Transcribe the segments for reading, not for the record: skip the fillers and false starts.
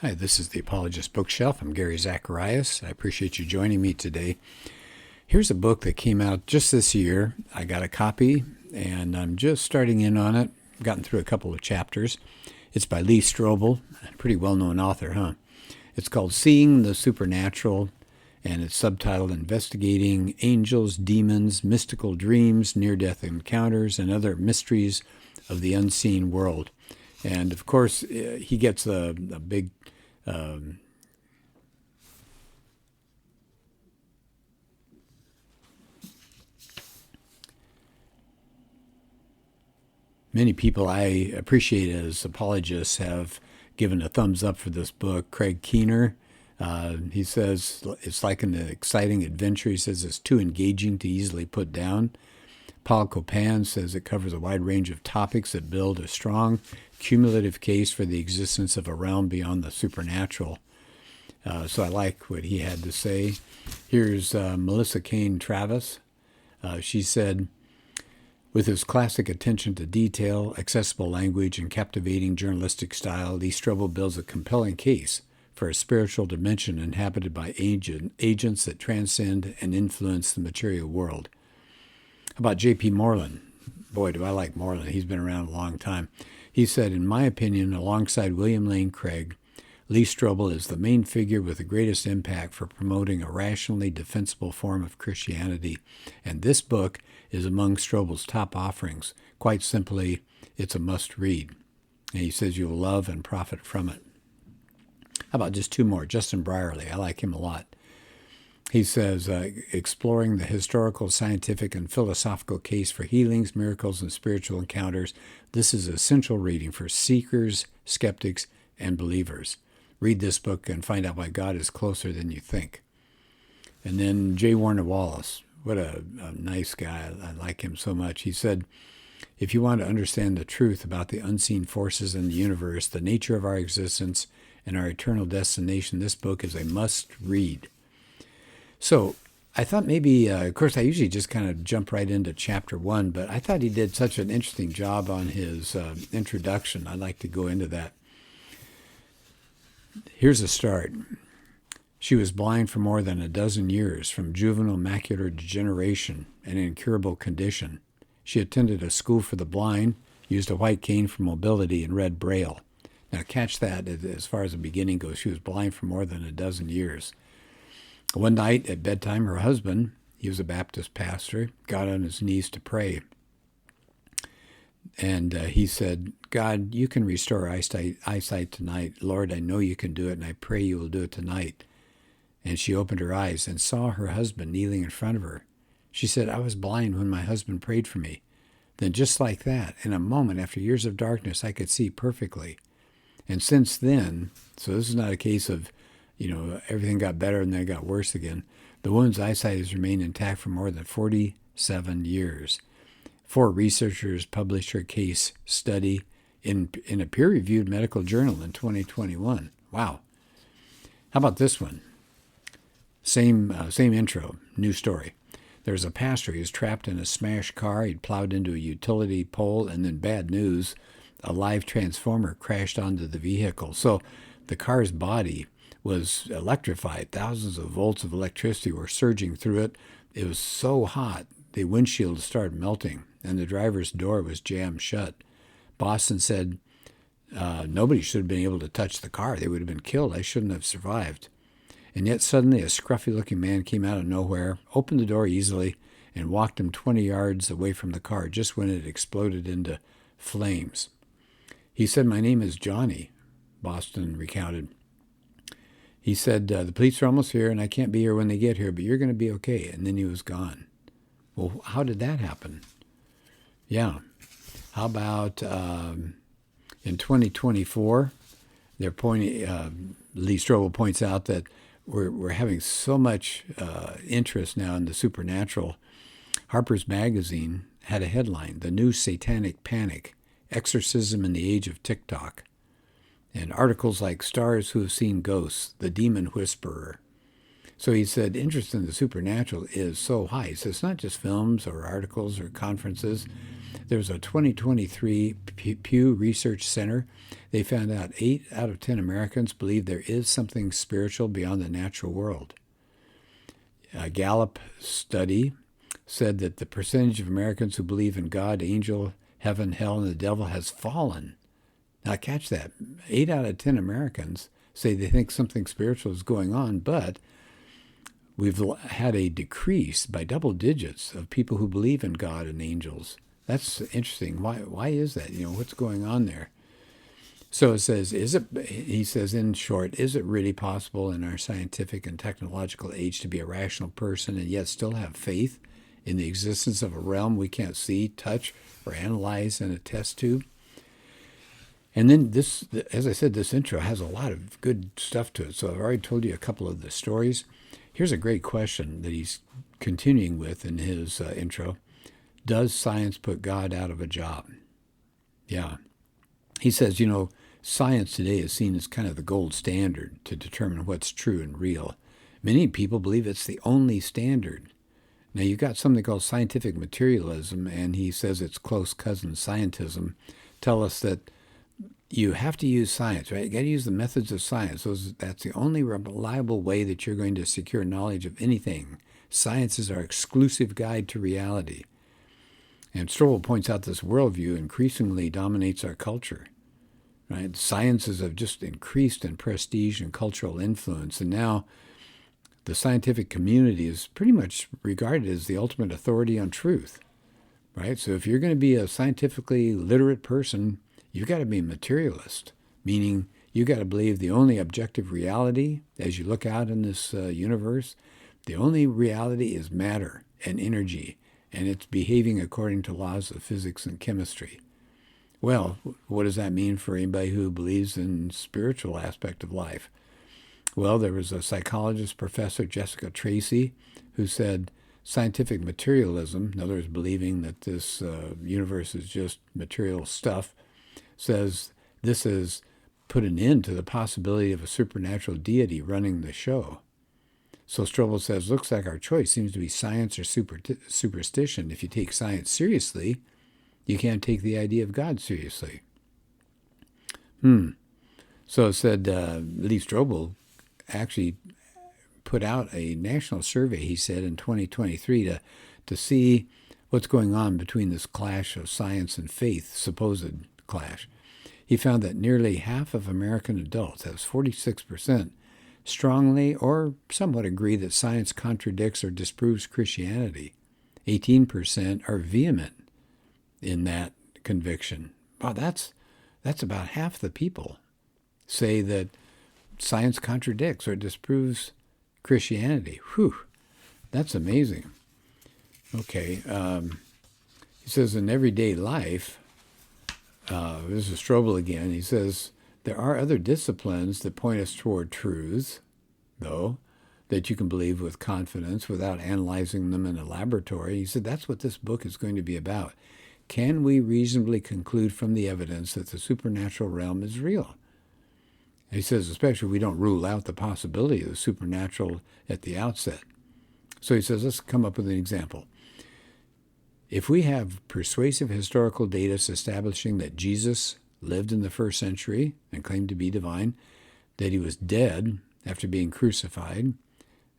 Hi, this is the Apologist Bookshelf. I'm Gary Zacharias. I appreciate you joining me today. Here's a book that came out just this year. I got a copy, and I'm just starting in on it. I've gotten through a couple of chapters. It's by Lee Strobel, a pretty well-known author, huh? It's called Seeing the Supernatural, and it's subtitled Investigating Angels, Demons, Mystical Dreams, Near-Death Encounters, and Other Mysteries of the Unseen World. And, of course, he gets a big many people I appreciate as apologists have given a thumbs up for this book. Craig Keener, he says it's like an exciting adventure. He says it's too engaging to easily put down. Paul Copan says it covers a wide range of topics that build a strong cumulative case for the existence of a realm beyond the supernatural. So I like what he had to say. Here's Melissa Kane Travis. She said, with his classic attention to detail, accessible language, and captivating journalistic style, Lee Strobel builds a compelling case for a spiritual dimension inhabited by agents that transcend and influence the material world. How about J.P. Moreland? Boy, do I like Moreland. He's been around a long time. He said, in my opinion, alongside William Lane Craig, Lee Strobel is the main figure with the greatest impact for promoting a rationally defensible form of Christianity, and this book is among Strobel's top offerings. Quite simply, it's a must-read. And he says you'll love and profit from it. How about just two more? Justin Brierley, I like him a lot. He says, exploring the historical, scientific, and philosophical case for healings, miracles, and spiritual encounters. This is essential reading for seekers, skeptics, and believers. Read this book and find out why God is closer than you think. And then J. Warner Wallace. What a nice guy. I like him so much. He said, if you want to understand the truth about the unseen forces in the universe, the nature of our existence, and our eternal destination, this book is a must-read. So I thought maybe, of course, I usually just kind of jump right into chapter 1, but I thought he did such an interesting job on his introduction. I'd like to go into that. Here's a start. She was blind for more than a dozen years from juvenile macular degeneration, an incurable condition. She attended a school for the blind, used a white cane for mobility, and read Braille. Now catch that as far as the beginning goes. She was blind for more than a dozen years. One night at bedtime, her husband, he was a Baptist pastor, got on his knees to pray. And he said, God, you can restore eyesight tonight. Lord, I know you can do it, and I pray you will do it tonight. And she opened her eyes and saw her husband kneeling in front of her. She said, I was blind when my husband prayed for me. Then just like that, in a moment, after years of darkness, I could see perfectly. And since then, so this is not a case of, everything got better and then it got worse again. The woman's eyesight has remained intact for more than 47 years. 4 researchers published her case study in a peer-reviewed medical journal in 2021. Wow. How about this one? Same intro, new story. There's a pastor who's trapped in a smashed car. He'd plowed into a utility pole, and then bad news, a live transformer crashed onto the vehicle. So the car's body was electrified. Thousands of volts of electricity were surging through it. It was so hot, the windshield started melting, and the driver's door was jammed shut. Boston said, nobody should have been able to touch the car. They would have been killed. I shouldn't have survived. And yet suddenly a scruffy-looking man came out of nowhere, opened the door easily, and walked him 20 yards away from the car just when it exploded into flames. He said, my name is Johnny, Boston recounted. He said, the police are almost here, and I can't be here when they get here, but you're going to be okay. And then he was gone. Well, how did that happen? Yeah. How about in 2024, they're pointing, Lee Strobel points out that we're having so much interest now in the supernatural. Harper's Magazine had a headline, The New Satanic Panic, Exorcism in the Age of TikTok. And articles like Stars Who Have Seen Ghosts, The Demon Whisperer. So he said interest in the supernatural is so high. So it's not just films or articles or conferences. There was a 2023 Pew Research Center. They found out 8 out of 10 Americans believe there is something spiritual beyond the natural world. A Gallup study said that the percentage of Americans who believe in God, angel, heaven, hell, and the devil has fallen. Now catch that. 8 out of 10 Americans say they think something spiritual is going on, but we've had a decrease by double digits of people who believe in God and angels. That's interesting. Why is that? What's going on there? So it says, he says, in short, is it really possible in our scientific and technological age to be a rational person and yet still have faith in the existence of a realm we can't see, touch, or analyze in a test tube? And then this, as I said, this intro has a lot of good stuff to it. So I've already told you a couple of the stories. Here's a great question that he's continuing with in his intro. Does science put God out of a job? Yeah. He says, science today is seen as kind of the gold standard to determine what's true and real. Many people believe it's the only standard. Now, you've got something called scientific materialism, and he says its close cousin, scientism, tell us that you have to use science, right? You got to use the methods of science. That's the only reliable way that you're going to secure knowledge of anything. Science is our exclusive guide to reality. And Strobel points out this worldview increasingly dominates our culture, right? Sciences have just increased in prestige and cultural influence, and now the scientific community is pretty much regarded as the ultimate authority on truth, right? So if you're going to be a scientifically literate person, you've got to be a materialist, meaning you've got to believe the only objective reality as you look out in this universe, the only reality is matter and energy, and it's behaving according to laws of physics and chemistry. Well, what does that mean for anybody who believes in spiritual aspect of life? Well, there was a psychologist, Professor Jessica Tracy, who said scientific materialism, in other words, believing that this universe is just material stuff, says this has put an end to the possibility of a supernatural deity running the show. So Strobel says, looks like our choice seems to be science or superstition. If you take science seriously, you can't take the idea of God seriously. So it said Lee Strobel actually put out a national survey, he said, in 2023 to see what's going on between this clash of science and faith, supposed clash. He found that nearly half of American adults, that's 46%, strongly or somewhat agree that science contradicts or disproves Christianity. 18% are vehement in that conviction. Wow, that's about half the people say that science contradicts or disproves Christianity. Whew, that's amazing. Okay, he says in everyday life, this is Strobel again, he says, there are other disciplines that point us toward truths, though, that you can believe with confidence without analyzing them in a laboratory. He said that's what this book is going to be about. Can we reasonably conclude from the evidence that the supernatural realm is real? He says especially we don't rule out the possibility of the supernatural at the outset. So he says, let's come up with an example. If we have persuasive historical data establishing that Jesus lived in the first century and claimed to be divine, that he was dead after being crucified.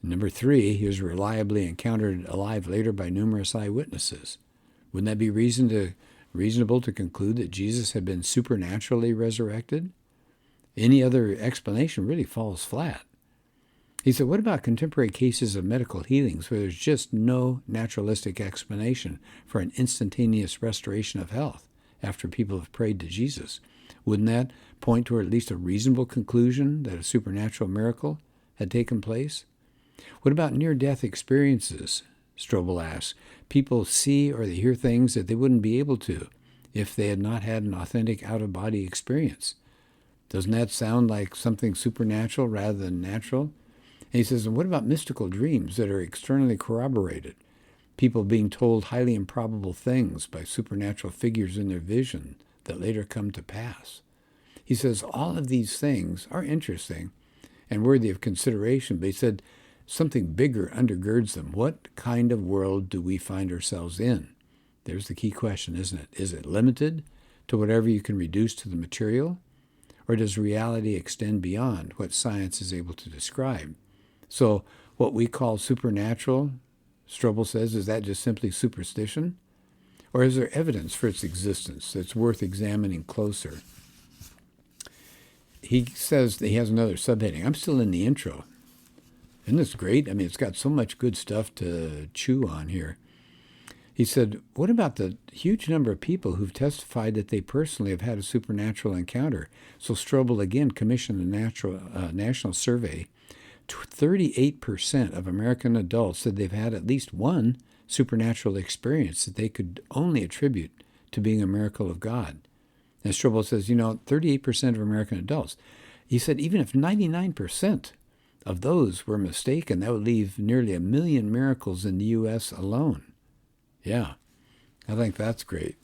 Number 3, he was reliably encountered alive later by numerous eyewitnesses. Wouldn't that be reasonable to conclude that Jesus had been supernaturally resurrected? Any other explanation really falls flat. He said, what about contemporary cases of medical healings where there's just no naturalistic explanation for an instantaneous restoration of health after people have prayed to Jesus? Wouldn't that point to at least a reasonable conclusion that a supernatural miracle had taken place? What about near-death experiences? Strobel asks. People see or they hear things that they wouldn't be able to if they had not had an authentic out-of-body experience. Doesn't that sound like something supernatural rather than natural? And he says, and what about mystical dreams that are externally corroborated? People being told highly improbable things by supernatural figures in their vision that later come to pass. He says all of these things are interesting and worthy of consideration, but he said something bigger undergirds them. What kind of world do we find ourselves in There's the key question, isn't it? Is it limited to whatever you can reduce to the material? Or does reality extend beyond what science is able to describe? So what we call supernatural, Strobel says, is that just simply superstition? Or is there evidence for its existence that's worth examining closer? He says that he has another subheading. I'm still in the intro. Isn't this great? I mean, it's got so much good stuff to chew on here. He said, what about the huge number of people who've testified that they personally have had a supernatural encounter? So Strobel again commissioned a national survey. 38% of American adults said they've had at least one supernatural experience that they could only attribute to being a miracle of God. And Strobel says, 38% of American adults. He said even if 99% of those were mistaken, that would leave nearly 1 million miracles in the U.S. alone. Yeah, I think that's great.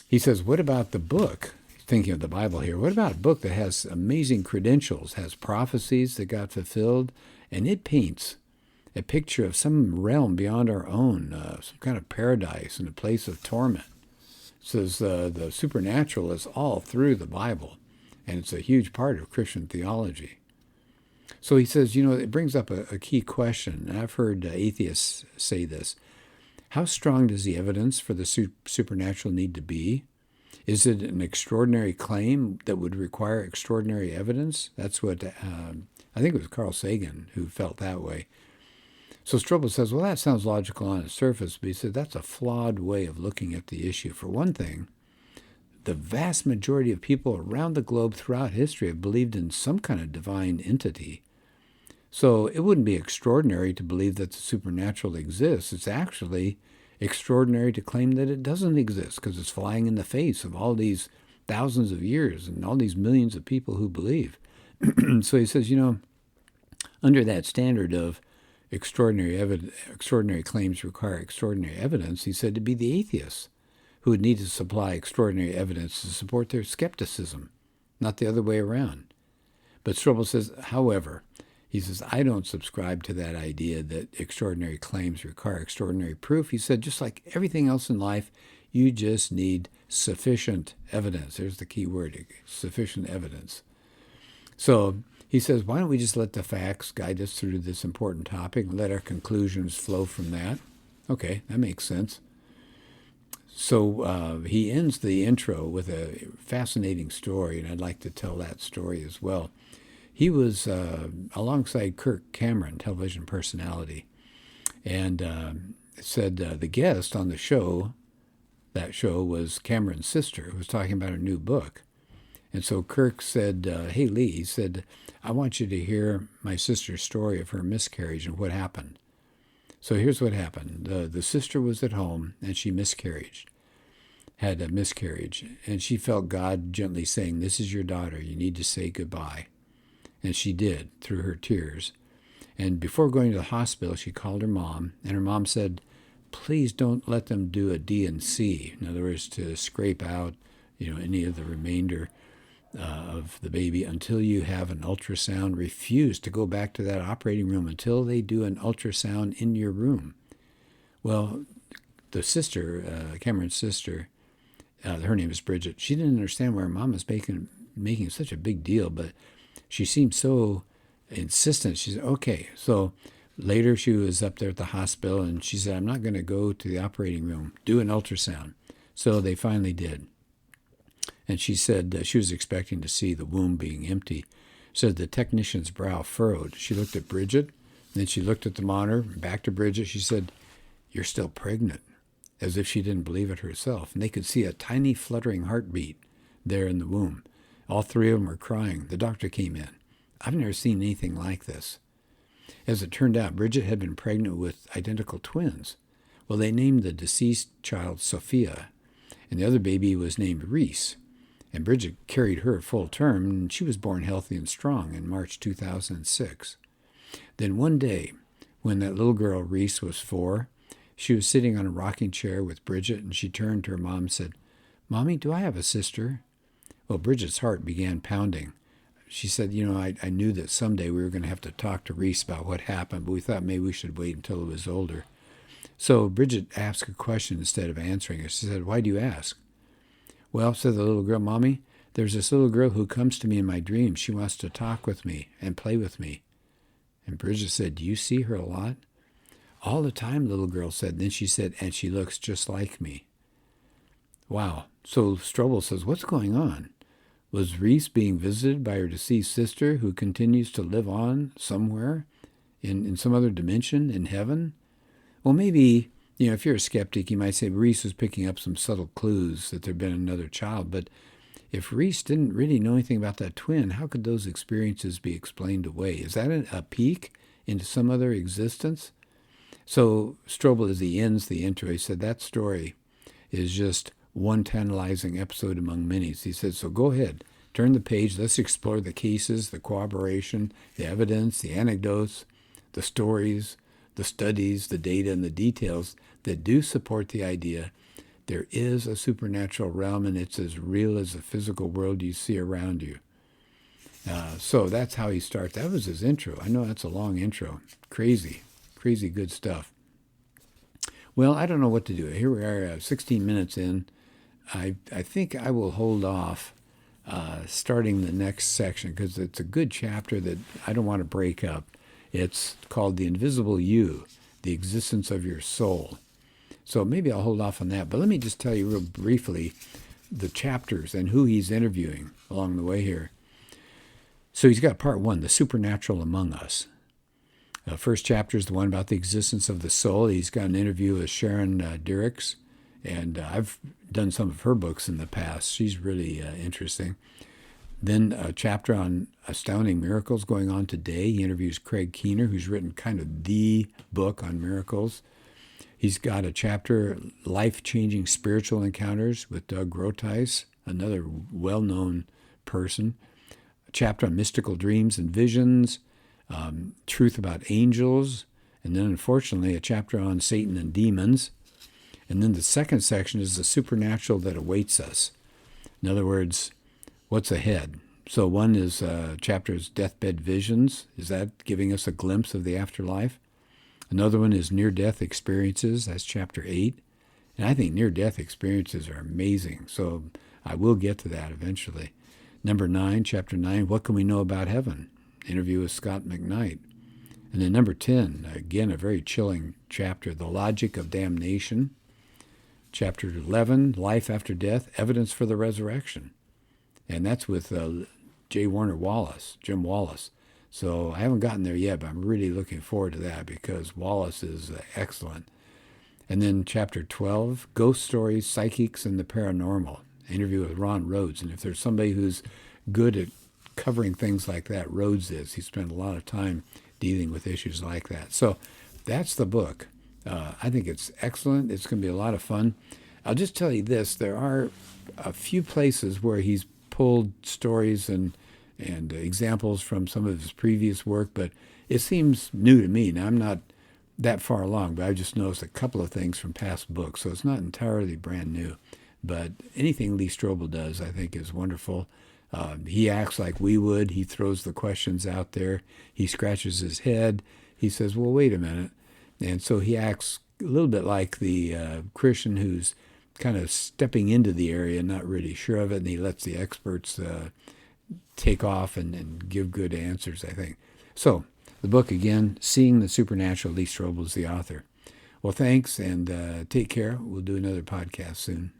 He says, what about the book? Thinking of the Bible here. What about a book that has amazing credentials, has prophecies that got fulfilled, and it paints a picture of some realm beyond our own, some kind of paradise and a place of torment? It says the supernatural is all through the Bible, and it's a huge part of Christian theology. So he says, it brings up a key question, and I've heard atheists say this. How strong does the evidence for the supernatural need to be? Is it an extraordinary claim that would require extraordinary evidence? That's what, I think it was Carl Sagan who felt that way. So Strobel says, well, that sounds logical on its surface, but he said that's a flawed way of looking at the issue. For one thing, the vast majority of people around the globe throughout history have believed in some kind of divine entity. So it wouldn't be extraordinary to believe that the supernatural exists. It's actually extraordinary to claim that it doesn't exist because it's flying in the face of all these thousands of years and all these millions of people who believe. So he says, under that standard of extraordinary claims require extraordinary evidence, he said it'd be the atheists who would need to supply extraordinary evidence to support their skepticism, not the other way around. But Strobel says, however, he says, I don't subscribe to that idea that extraordinary claims require extraordinary proof. He said, just like everything else in life, you just need sufficient evidence. There's the key word, sufficient evidence. So he says, why don't we just let the facts guide us through this important topic and let our conclusions flow from that? Okay, that makes sense. So he ends the intro with a fascinating story, and I'd like to tell that story as well. He was alongside Kirk Cameron, television personality, and said the guest on the show, that show was Cameron's sister, who was talking about her new book. And so Kirk said, hey, Lee, he said, I want you to hear my sister's story of her miscarriage and what happened. So here's what happened. The sister was at home, and she had a miscarriage, and she felt God gently saying, this is your daughter. You need to say goodbye. And she did, through her tears. And before going to the hospital, she called her mom, and her mom said, please don't let them do a D&C. In other words, to scrape out, any of the remainder of the baby until you have an ultrasound. Refuse to go back to that operating room until they do an ultrasound in your room. Well, the sister, Cameron's sister, her name is Bridget, she didn't understand why her mom was making such a big deal, but she seemed so insistent. She said, okay. So later she was up there at the hospital, and she said, I'm not going to go to the operating room. Do an ultrasound. So they finally did. And she said she was expecting to see the womb being empty. Said the technician's brow furrowed. She looked at Bridget, then she looked at the monitor, back to Bridget. She said, you're still pregnant, as if she didn't believe it herself. And they could see a tiny fluttering heartbeat there in the womb. All three of them were crying. The doctor came in. I've never seen anything like this. As it turned out, Bridget had been pregnant with identical twins. Well, they named the deceased child Sophia, and the other baby was named Reese. And Bridget carried her full term, and she was born healthy and strong in March 2006. Then one day, when that little girl, Reese, was 4, she was sitting on a rocking chair with Bridget, and she turned to her mom and said, Mommy, do I have a sister? Well, Bridget's heart began pounding. She said, I knew that someday we were going to have to talk to Reese about what happened, but we thought maybe we should wait until it was older. So Bridget asked a question instead of answering it. She said, "Why do you ask?" "Well," said the little girl, "Mommy, there's this little girl who comes to me in my dreams. She wants to talk with me and play with me." And Bridget said, "Do you see her a lot?" "All the time," the little girl said. Then she said, "And she looks just like me." Wow. So Strobel says, what's going on? Was Reese being visited by her deceased sister who continues to live on somewhere in some other dimension in heaven? Well, maybe, if you're a skeptic, you might say Reese was picking up some subtle clues that there'd been another child. But if Reese didn't really know anything about that twin, how could those experiences be explained away? Is that a peek into some other existence? So Strobel, as he ends the intro, he said that story is just one tantalizing episode among many. He said, so go ahead, turn the page, let's explore the cases, the corroboration, the evidence, the anecdotes, the stories, the studies, the data, and the details that do support the idea there is a supernatural realm and it's as real as the physical world you see around you. So that's how he starts. That was his intro. I know that's a long intro. Crazy good stuff. Well, I don't know what to do. Here we are, 16 minutes in. I think I will hold off starting the next section because it's a good chapter that I don't want to break up. It's called The Invisible You, the Existence of Your Soul. So maybe I'll hold off on that. But let me just tell you real briefly the chapters and who he's interviewing along the way here. So he's got part one, the supernatural among us. First chapter is the one about the existence of the soul. He's got an interview with Sharon Dirks, and I've done some of her books in the past. She's really interesting. Then a chapter on astounding miracles going on today. He interviews Craig Keener, who's written kind of the book on miracles. He's got a chapter, Life-Changing Spiritual Encounters with Doug Groteis, another well-known person. A chapter on mystical dreams and visions, truth about angels, and then unfortunately a chapter on Satan and demons. And then the second section is the supernatural that awaits us. In other words, what's ahead? So one is chapters Deathbed Visions. Is that giving us a glimpse of the afterlife? Another one is Near-Death Experiences. That's chapter 8. And I think near-death experiences are amazing. So I will get to that eventually. Number 9, chapter 9, What Can We Know About Heaven? Interview with Scott McKnight. And then number 10, again, a very chilling chapter, The Logic of Damnation. Chapter 11, Life After Death, Evidence for the Resurrection. And that's with J. Warner Wallace, Jim Wallace. So I haven't gotten there yet, but I'm really looking forward to that because Wallace is excellent. And then chapter 12, Ghost Stories, Psychics, and the Paranormal. Interview with Ron Rhodes. And if there's somebody who's good at covering things like that, Rhodes is. He spent a lot of time dealing with issues like that. So that's the book. I think it's excellent. It's going to be a lot of fun. I'll just tell you this. There are a few places where he's pulled stories and examples from some of his previous work, but it seems new to me. Now, I'm not that far along, but I've just noticed a couple of things from past books, so it's not entirely brand new. But anything Lee Strobel does, I think, is wonderful. He acts like we would. He throws the questions out there. He scratches his head. He says, well, wait a minute. And so he acts a little bit like the Christian who's kind of stepping into the area, not really sure of it, and he lets the experts take off and give good answers, I think. So the book, again, Seeing the Supernatural, Lee Strobel is the author. Well, thanks, and take care. We'll do another podcast soon.